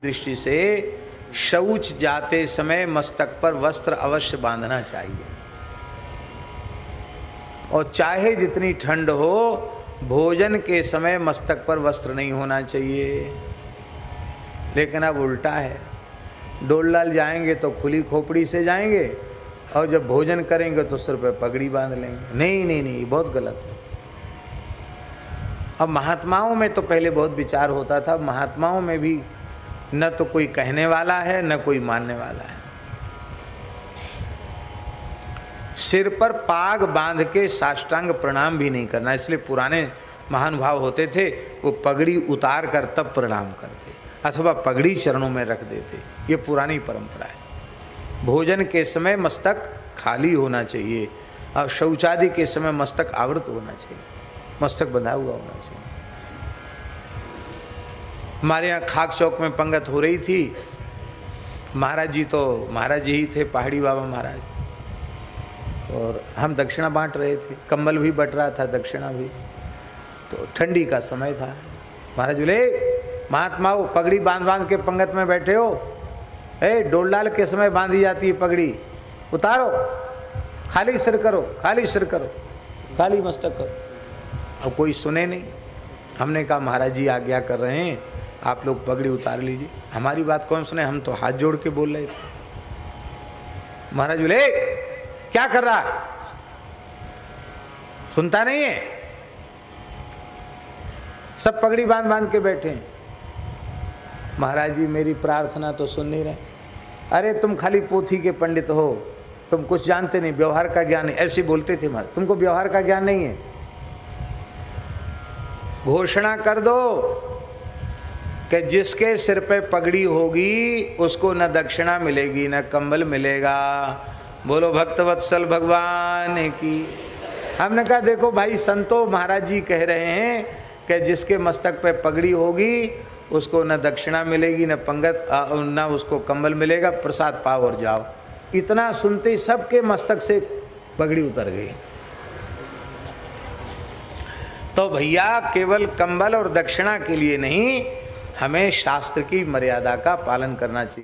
दृष्टि से शौच जाते समय मस्तक पर वस्त्र अवश्य बांधना चाहिए, और चाहे जितनी ठंड हो भोजन के समय मस्तक पर वस्त्र नहीं होना चाहिए। लेकिन अब उल्टा है, डोल जाएंगे तो खुली खोपड़ी से जाएंगे और जब भोजन करेंगे तो सिर पे पगड़ी बांध लेंगे। नहीं नहीं नहीं, बहुत गलत है। अब महात्माओं में तो पहले बहुत विचार होता था, महात्माओं में भी न तो कोई कहने वाला है न कोई मानने वाला है। सिर पर पाग बांध के साष्टांग प्रणाम भी नहीं करना, इसलिए पुराने महानुभाव होते थे वो पगड़ी उतार कर तब प्रणाम करते अथवा पगड़ी चरणों में रख देते। ये पुरानी परंपरा है। भोजन के समय मस्तक खाली होना चाहिए और शौचादि के समय मस्तक आवृत होना चाहिए, मस्तक बंधा हुआ होना चाहिए। हमारे यहाँ खाक चौक में पंगत हो रही थी, महाराज जी तो महाराज जी ही थे, पहाड़ी बाबा महाराज, और हम दक्षिणा बांट रहे थे, कंबल भी बट रहा था, दक्षिणा भी। तो ठंडी का समय था। महाराज बोले, महात्माओं पगड़ी बांध बांध के पंगत में बैठे हो, डोल के समय बांधी जाती है पगड़ी, उतारो, खाली सिर करो, खाली सिर करो, खाली मस्तक करो। अब कोई सुने नहीं। हमने कहा महाराज जी आज्ञा कर रहे हैं, आप लोग पगड़ी उतार लीजिए। हमारी बात कौन सुने, हम तो हाथ जोड़ के बोल रहे थे। महाराज बोले, क्या कर रहा है, सुनता नहीं है, सब पगड़ी बांध बांध के बैठे हैं। महाराज जी मेरी प्रार्थना तो सुन नहीं रहे। अरे तुम खाली पोथी के पंडित हो, तुम कुछ जानते नहीं, व्यवहार का ज्ञान नहीं, ऐसे बोलते थे महाराज, तुमको व्यवहार का ज्ञान नहीं है। घोषणा कर दो कि जिसके सिर पे पगड़ी होगी उसको न दक्षिणा मिलेगी न कंबल मिलेगा। बोलो भक्तवत्सल भगवान की। हमने कहा देखो भाई संतो, महाराज जी कह रहे हैं कि जिसके मस्तक पे पगड़ी होगी उसको न दक्षिणा मिलेगी न पंगत न उसको कंबल मिलेगा, प्रसाद पाओ और जाओ। इतना सुनते सबके मस्तक से पगड़ी उतर गई। तो भैया केवल कंबल और दक्षिणा के लिए नहीं, हमें शास्त्र की मर्यादा का पालन करना चाहिए।